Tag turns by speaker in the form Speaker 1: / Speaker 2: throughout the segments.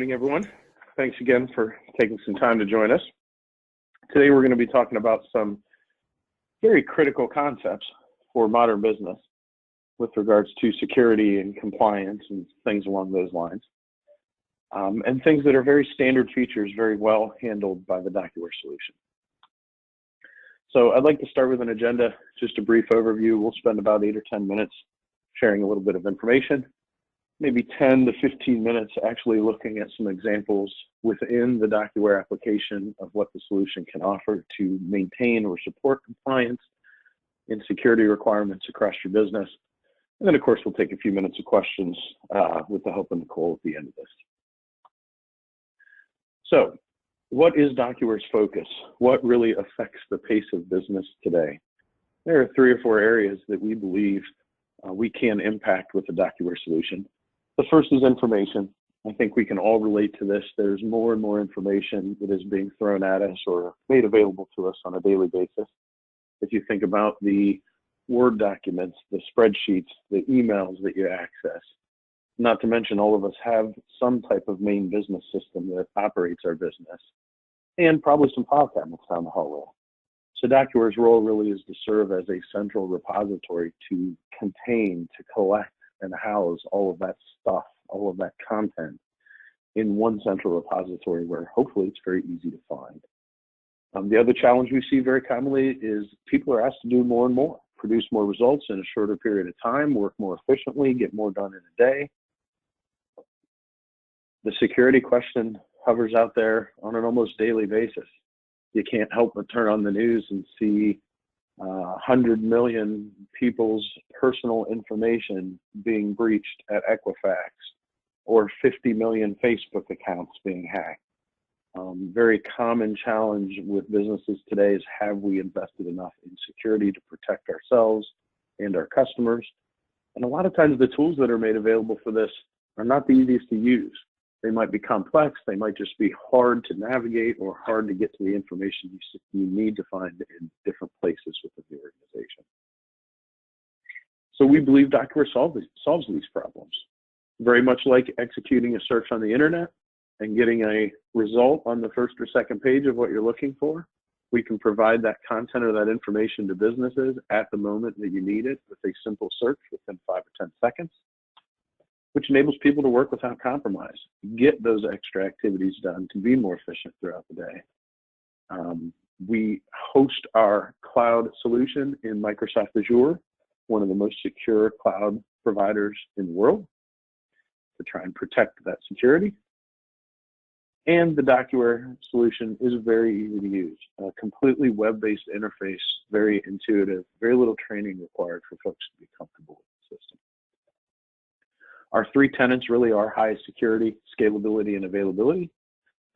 Speaker 1: Good morning, everyone. Thanks again for taking some time to join us. Today we're going to be talking about some very critical concepts for modern business with regards to security and compliance and things along those lines. And things that are very standard features, very well handled by the DocuWare solution. So I'd like to start with an agenda, just a brief overview. We'll spend about 8 or 10 minutes sharing a little bit of information. Maybe 10 to 15 minutes actually looking at some examples within the DocuWare application of what the solution can offer to maintain or support compliance and security requirements across your business. And then, of course, we'll take a few minutes of questions with the help of Nicole at the end of this. So, what is DocuWare's focus? What really affects the pace of business today? There are 3 or 4 areas that we believe we can impact with the DocuWare solution. The first is information. I think we can all relate to this. There's more and more information that is being thrown at us or made available to us on a daily basis. If you think about the Word documents, the spreadsheets, the emails that you access, not to mention all of us have some type of main business system that operates our business, and probably some file cabinets down the hallway. So DocuWare's role really is to serve as a central repository to contain, to collect, and house all of that stuff, all of that content in one central repository where hopefully it's very easy to find. The other challenge we see very commonly is people are asked to do more and more, produce more results in a shorter period of time, work more efficiently, get more done in a day. The security question hovers out there on an almost daily basis. You can't help but turn on the news and see 100 million people's personal information being breached at Equifax, or 50 million Facebook accounts being hacked. Very common challenge with businesses today is, have we invested enough in security to protect ourselves and our customers? And a lot of times the tools that are made available for this are not the easiest to use. They might be complex, they might just be hard to navigate or hard to get to the information you need to find in different places within the organization. So we believe DocuWare solves these problems. Very much like executing a search on the internet and getting a result on the first or second page of what you're looking for, we can provide that content or that information to businesses at the moment that you need it with a simple search within 5 or 10 seconds. Which enables people to work without compromise, get those extra activities done to be more efficient throughout the day. We host our cloud solution in Microsoft Azure, one of the most secure cloud providers in the world, to try and protect that security. And the DocuWare solution is very easy to use, a completely web-based interface, very intuitive, very little training required for folks to be comfortable with the system. Our 3 tenets really are highest security, scalability, and availability.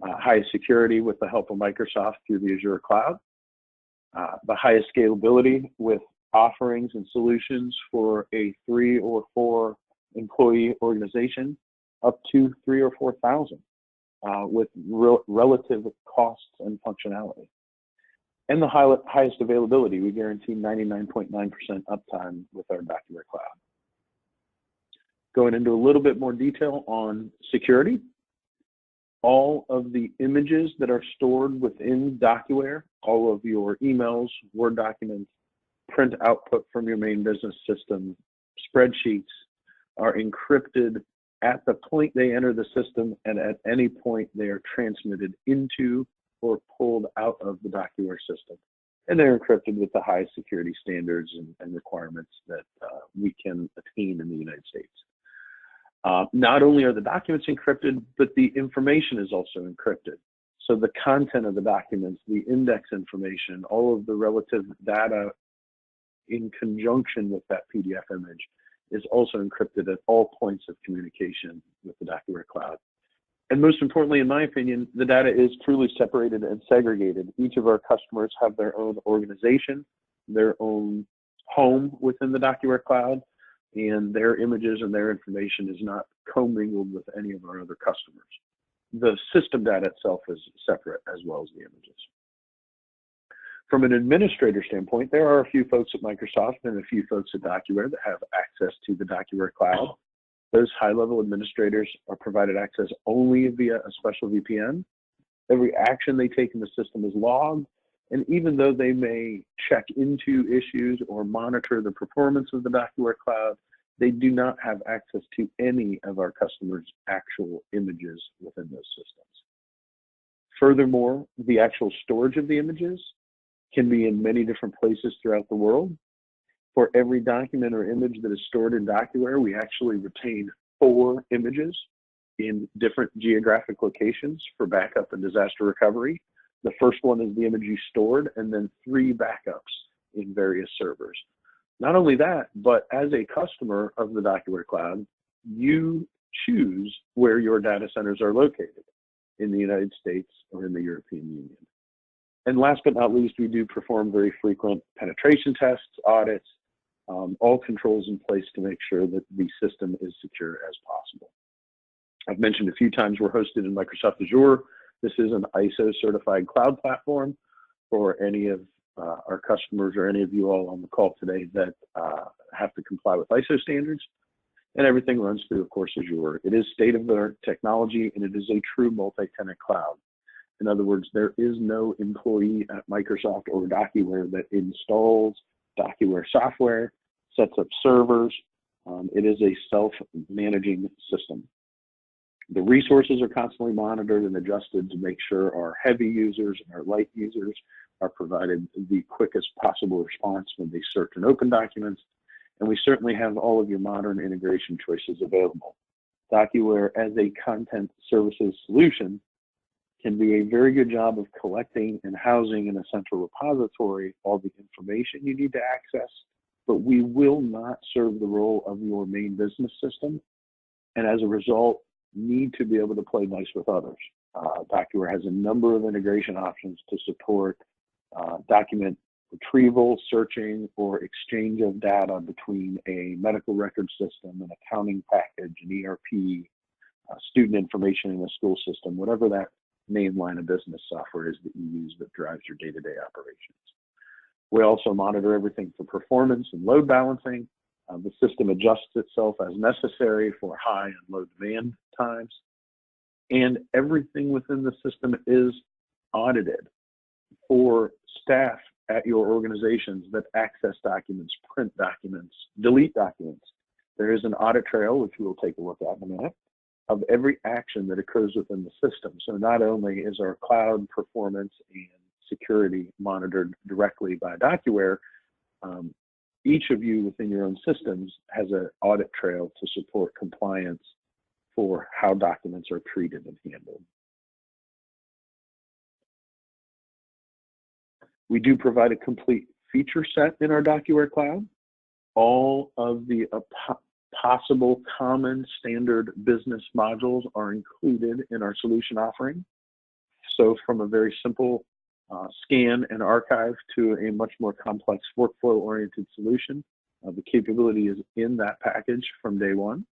Speaker 1: Highest security with the help of Microsoft through the Azure cloud. The highest scalability with offerings and solutions for a 3 or 4 employee organization, up to 3,000 or 4,000 with relative costs and functionality. And the highest availability. We guarantee 99.9% uptime with our DocuWare cloud. Going into a little bit more detail on security, all of the images that are stored within DocuWare, all of your emails, Word documents, print output from your main business system, spreadsheets, are encrypted at the point they enter the system, and at any point they are transmitted into or pulled out of the DocuWare system. And they're encrypted with the highest security standards and requirements that we can attain in the United States. Not only are the documents encrypted, but the information is also encrypted. So the content of the documents, the index information, all of the relative data in conjunction with that PDF image is also encrypted at all points of communication with the DocuWare cloud. And most importantly, in my opinion, the data is truly separated and segregated. Each of our customers have their own organization, their own home within the DocuWare cloud, and their images and their information is not commingled with any of our other customers. The system data itself is separate as well as the images. From an administrator standpoint, there are a few folks at Microsoft and a few folks at DocuWare that have access to the DocuWare cloud. Those high-level administrators are provided access only via a special VPN. Every action they take in the system is logged, and even though they may check into issues or monitor the performance of the DocuWare cloud, they do not have access to any of our customers' actual images within those systems. Furthermore, the actual storage of the images can be in many different places throughout the world. For every document or image that is stored in DocuWare, we actually retain 4 images in different geographic locations for backup and disaster recovery. The first one is the image you stored, and then 3 backups in various servers. Not only that, but as a customer of the DocuWare cloud, you choose where your data centers are located in the United States or in the European Union. And last but not least, we do perform very frequent penetration tests, audits, all controls in place to make sure that the system is secure as possible. I've mentioned a few times we're hosted in Microsoft Azure. This is an ISO certified cloud platform for any of our customers or any of you all on the call today that have to comply with ISO standards. And everything runs through, of course, Azure. It is state-of-the-art technology, and it is a true multi-tenant cloud. In other words, there is no employee at Microsoft or DocuWare that installs DocuWare software, sets up servers. It is a self-managing system. The resources are constantly monitored and adjusted to make sure our heavy users and our light users are provided the quickest possible response when they search and open documents. And we certainly have all of your modern integration choices available. DocuWare as a content services solution can be a very good job of collecting and housing in a central repository all the information you need to access, but we will not serve the role of your main business system. And as a result, need to be able to play nice with others. DocuWare has a number of integration options to support document retrieval, searching, or exchange of data between a medical record system, an accounting package, an ERP, student information in a school system, whatever that main line of business software is that you use that drives your day-to-day operations. We also monitor everything for performance and load balancing. The system adjusts itself as necessary for high and low demand times. And everything within the system is audited for staff at your organizations that access documents, print documents, delete documents. There is an audit trail, which we will take a look at in a minute, of every action that occurs within the system. So not only is our cloud performance and security monitored directly by DocuWare, each of you within your own systems has an audit trail to support compliance for how documents are treated and handled. We do provide a complete feature set in our DocuWare cloud. All of the possible common standard business modules are included in our solution offering. So from a very simple scan and archive to a much more complex workflow-oriented solution, the capability is in that package from day one.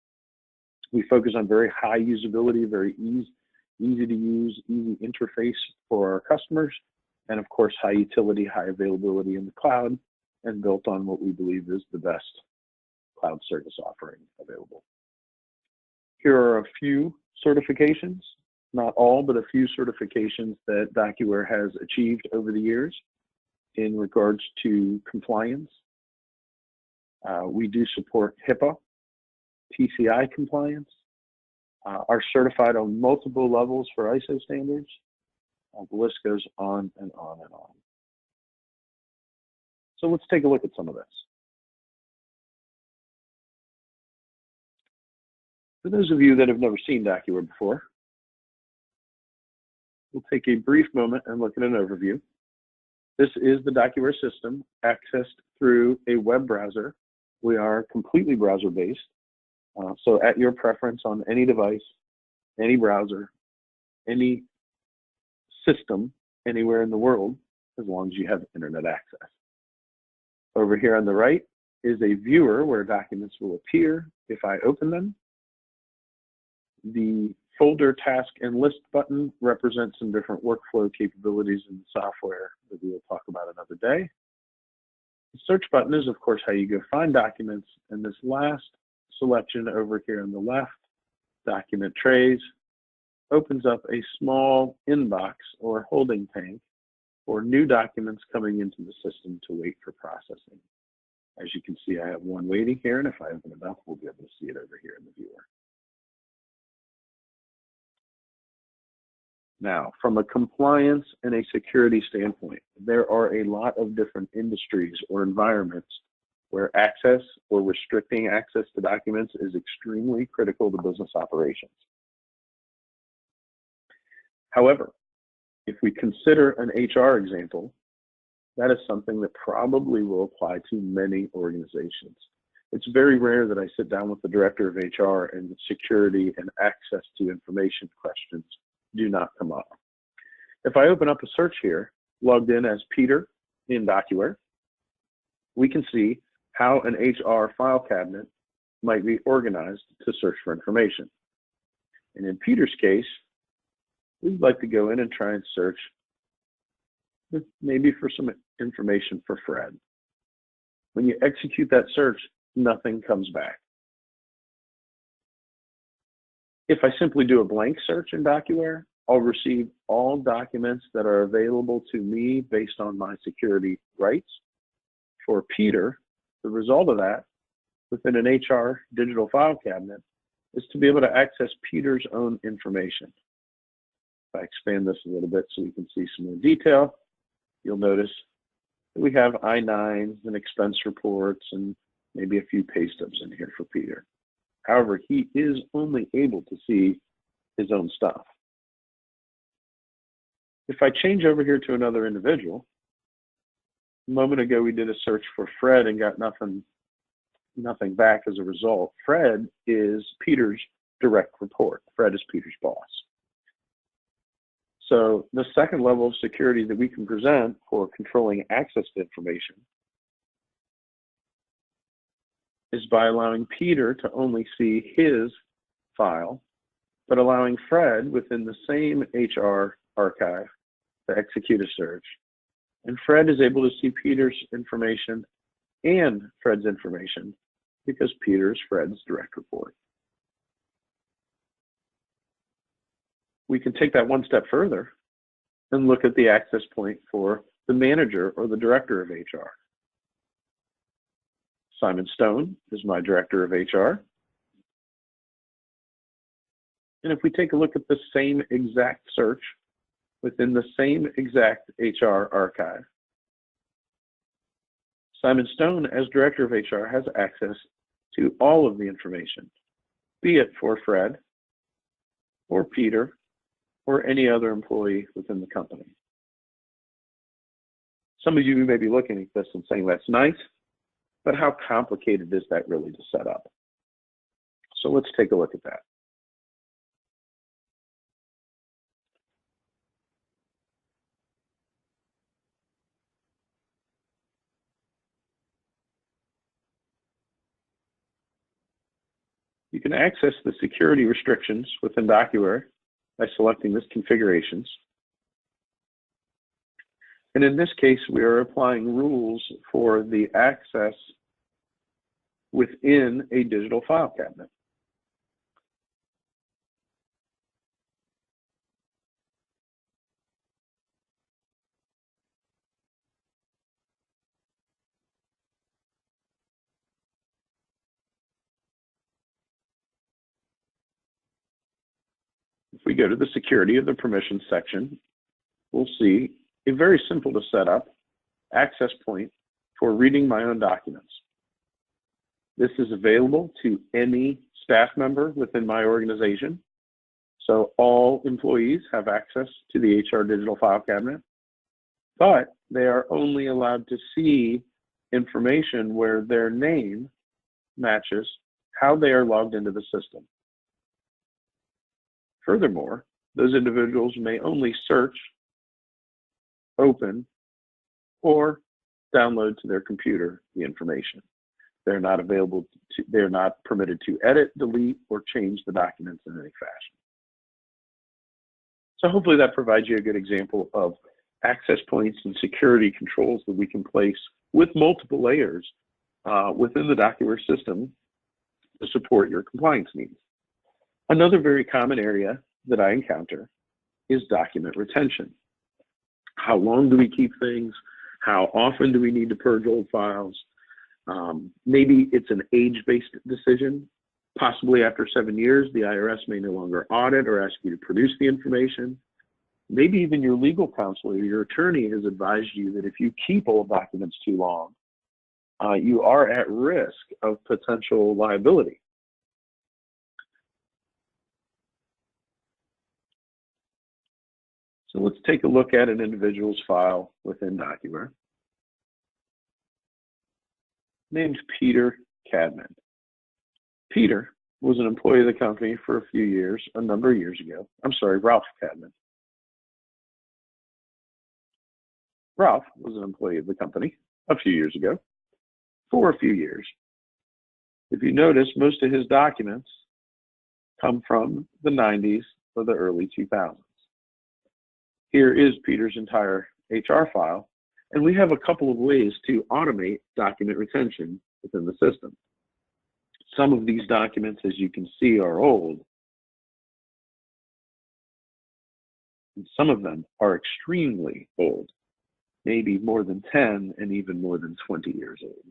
Speaker 1: We focus on very high usability, very easy to use, easy interface for our customers, and of course, high utility, high availability in the cloud, and built on what we believe is the best cloud service offering available. Here are a few certifications, not all, but a few certifications that DocuWare has achieved over the years in regards to compliance. We do support HIPAA, PCI compliance, are certified on multiple levels for ISO standards. The list goes on and on and on. So let's take a look at some of this. For those of you that have never seen DocuWare before, we'll take a brief moment and look at an overview. This is the DocuWare system accessed through a web browser. We are completely browser-based, so at your preference on any device, any browser, any system, anywhere in the world, as long as you have internet access. Over here on the right is a viewer where documents will appear if I open them. The folder, task, and list button represents some different workflow capabilities in the software that we will talk about another day. The search button is, of course, how you go find documents, and this last selection over here on the left, document trays, opens up a small inbox or holding tank for new documents coming into the system to wait for processing. As you can see, I have one waiting here, and if I open it up, we'll be able to see it over here in the viewer. Now, from a compliance and a security standpoint, there are a lot of different industries or environments where access or restricting access to documents is extremely critical to business operations. However, if we consider an HR example, that is something that probably will apply to many organizations. It's very rare that I sit down with the director of HR and the security and access to information questions do not come up. If I open up a search here, logged in as Peter in DocuWare, we can see how an HR file cabinet might be organized to search for information. And in Peter's case, we'd like to go in and try and search maybe for some information for Fred. When you execute that search, nothing comes back. If I simply do a blank search in DocuWare, I'll receive all documents that are available to me based on my security rights. For Peter, the result of that within an HR digital file cabinet is to be able to access Peter's own information. If I expand this a little bit so we can see some more detail, you'll notice that we have I-9s and expense reports and maybe a few pay stubs in here for Peter. However, he is only able to see his own stuff. If I change over here to another individual, a moment ago we did a search for Fred and got nothing back as a result. Fred is Peter's direct report. Fred is Peter's boss. So the second level of security that we can present for controlling access to information is by allowing Peter to only see his file, but allowing Fred within the same HR archive to execute a search. And Fred is able to see Peter's information and Fred's information because Peter is Fred's direct report. We can take that one step further and look at the access point for the manager or the director of HR. Simon Stone is my director of HR. And if we take a look at the same exact search within the same exact HR archive, Simon Stone, as director of HR, has access to all of the information, be it for Fred or Peter or any other employee within the company. Some of you may be looking at this and saying, that's nice, but how complicated is that really to set up? So let's take a look at that. You can access the security restrictions within DocuWare by selecting this configurations. And in this case, we are applying rules for the access within a digital file cabinet. If we go to the security of the permissions section, we'll see a very simple to set up access point for reading my own documents. This is available to any staff member within my organization. So all employees have access to the HR digital file cabinet, but they are only allowed to see information where their name matches how they are logged into the system. Furthermore, those individuals may only search, open, or download to their computer the information. They're not permitted to edit, delete, or change the documents in any fashion. So hopefully that provides you a good example of access points and security controls that we can place with multiple layers within the DocuWare system to support your compliance needs. Another very common area that I encounter is document retention. How long do we keep things? How often do we need to purge old files? Maybe it's an age-based decision. Possibly after 7 years, the IRS may no longer audit or ask you to produce the information. Maybe even your legal counsel or your attorney has advised you that if you keep old documents too long, you are at risk of potential liability. So let's take a look at an individual's file within DocuWare. Named Peter Cadman. Peter was an employee of the company for a few years, a number of years ago. I'm sorry, Ralph Cadman. Ralph was an employee of the company a few years ago for a few years. If you notice, most of his documents come from the 90s or the early 2000s. Here is Peter's entire HR file, and we have a couple of ways to automate document retention within the system. Some of these documents, as you can see, are old. And some of them are extremely old, maybe more than 10 and even more than 20 years old.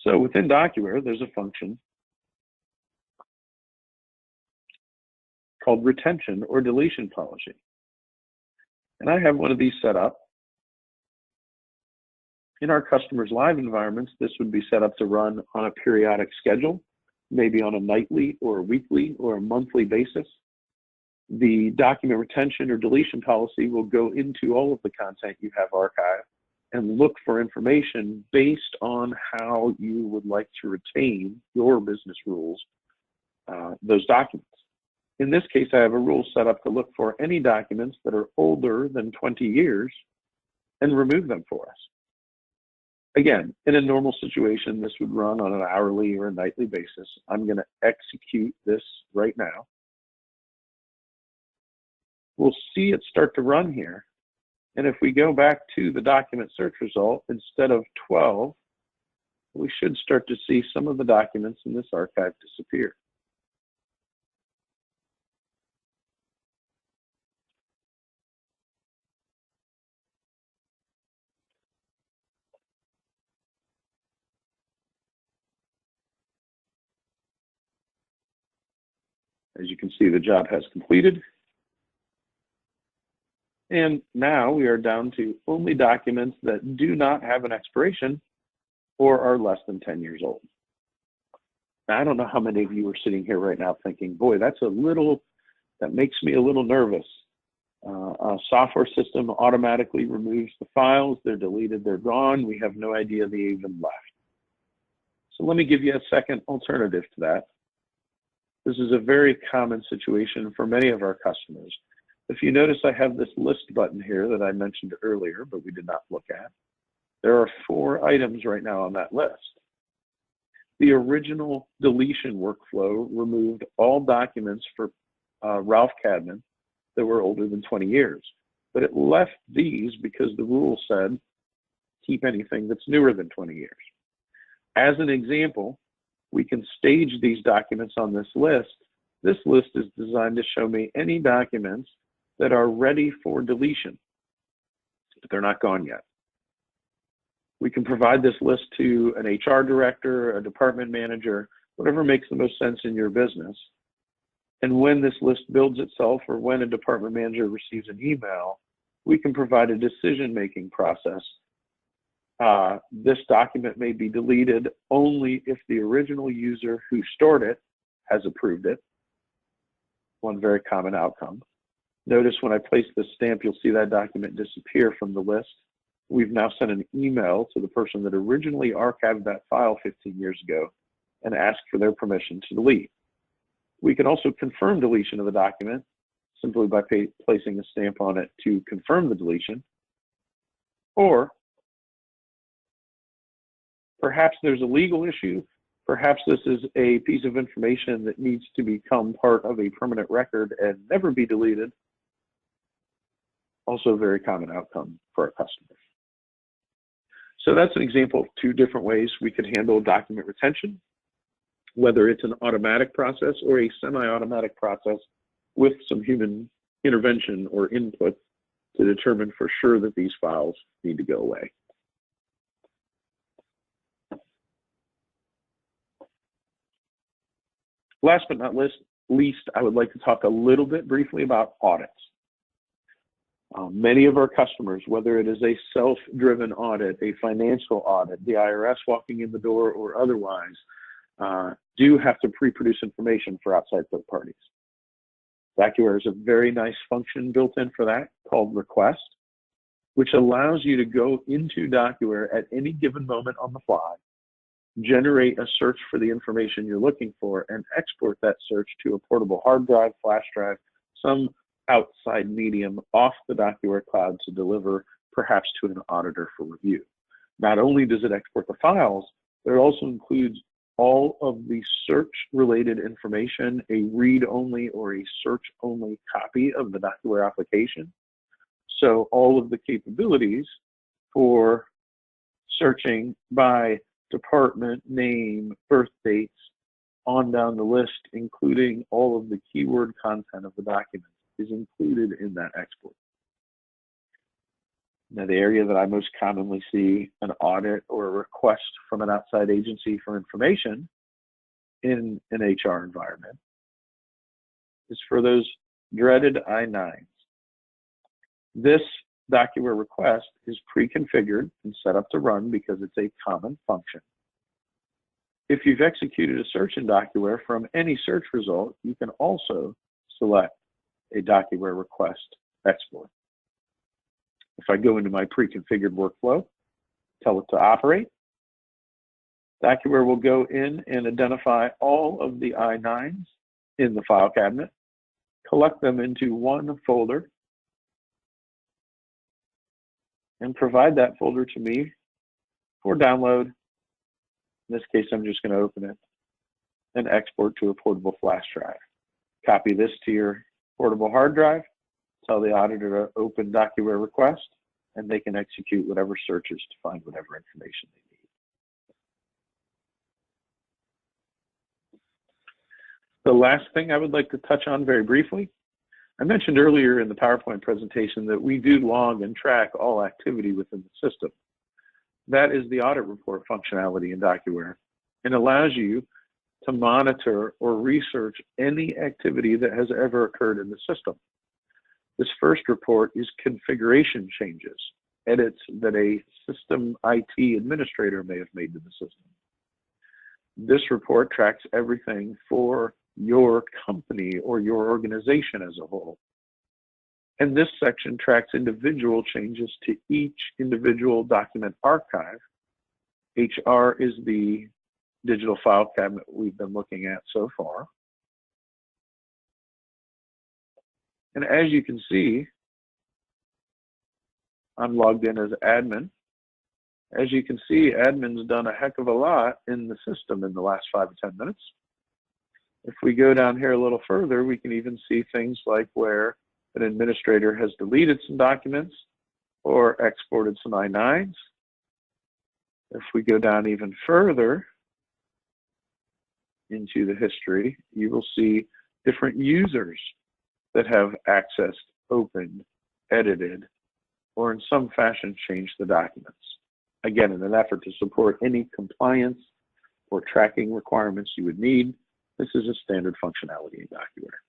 Speaker 1: So within DocuWare, there's a function called retention or deletion policy. And I have one of these set up. In our customers' live environments, this would be set up to run on a periodic schedule, maybe on a nightly or a weekly or a monthly basis. The document retention or deletion policy will go into all of the content you have archived and look for information based on how you would like to retain your business rules, those documents. In this case, I have a rule set up to look for any documents that are older than 20 years and remove them for us. Again, in a normal situation, this would run on an hourly or a nightly basis. I'm going to execute this right now. We'll see it start to run here. And if we go back to the document search result, instead of 12, we should start to see some of the documents in this archive disappear. As you can see, the job has completed. And now we are down to only documents that do not have an expiration or are less than 10 years old. Now, I don't know how many of you are sitting here right now thinking, boy, that makes me a little nervous. A software system automatically removes the files, they're deleted, they're gone, we have no idea they even left. So let me give you a second alternative to that. This is a very common situation for many of our customers. If you notice, I have this list button here that I mentioned earlier, but we did not look at. There are 4 items right now on that list. The original deletion workflow removed all documents for Ralph Cadman that were older than 20 years, but it left these because the rule said keep anything that's newer than 20 years. As an example, we can stage these documents on this list. This list is designed to show me any documents that are ready for deletion, but they're not gone yet. We can provide this list to an HR director, a department manager, whatever makes the most sense in your business. And when this list builds itself or when a department manager receives an email, we can provide a decision-making process. This document may be deleted only if the original user who stored it has approved it. One very common outcome. Notice when I place this stamp, you'll see that document disappear from the list. We've now sent an email to the person that originally archived that file 15 years ago and asked for their permission to delete. We can also confirm deletion of the document simply by placing a stamp on it to confirm the deletion. Or perhaps there's a legal issue. Perhaps this is a piece of information that needs to become part of a permanent record and never be deleted. Also a very common outcome for our customers. So that's an example of 2 different ways we could handle document retention. whether it's an automatic process or a semi-automatic process with some human intervention or input to determine for sure that these files need to go away. Last but not least, I would like to talk a little bit briefly about audits. Many of our customers, whether it is a self-driven audit, a financial audit, the IRS walking in the door, or otherwise, do have to pre-produce information for outside third parties. DocuWare is a very nice function built in for that called Request, which allows you to go into DocuWare at any given moment on the fly, generate a search for the information you're looking for, and export that search to a portable hard drive, flash drive, some outside medium off the DocuWare cloud to deliver perhaps to an auditor for review. Not only does it export the files, but it also includes all of the search-related information, a read-only or a search-only copy of the DocuWare application. So all of the capabilities for searching by department, name, birth dates, on down the list, including all of the keyword content of the document, is included in that export. Now, the area that I most commonly see an audit or a request from an outside agency for information in an HR environment is for those dreaded I-9s. This DocuWare request is pre-configured and set up to run because it's a common function. If you've executed a search in DocuWare from any search result, you can also select a DocuWare request export. If I go into my pre-configured workflow, tell it to operate, DocuWare will go in and identify all of the I-9s in the file cabinet, collect them into one folder, and provide that folder to me for download. In this case, I'm just going to open it and export to a portable flash drive. Copy this to your portable hard drive, tell the auditor to open DocuWare request, and they can execute whatever searches to find whatever information they need. The last thing I would like to touch on very briefly, I mentioned earlier in the PowerPoint presentation that we do log and track all activity within the system. That is the audit report functionality in DocuWare, and allows you to monitor or research any activity that has ever occurred in the system. This first report is configuration changes, edits that a system IT administrator may have made to the system. This report tracks everything for your company or your organization as a whole. And this section tracks individual changes to each individual document archive. HR is the digital file cabinet we've been looking at so far. And as you can see, I'm logged in as admin. As you can see, admin's done a heck of a lot in the system in the last 5 to 10 minutes. If we go down here a little further, we can even see things like where an administrator has deleted some documents or exported some I-9s. If we go down even further into the history, you will see different users that have accessed, opened, edited, or in some fashion changed the documents. Again, in an effort to support any compliance or tracking requirements you would need, this is a standard functionality in DocuWare.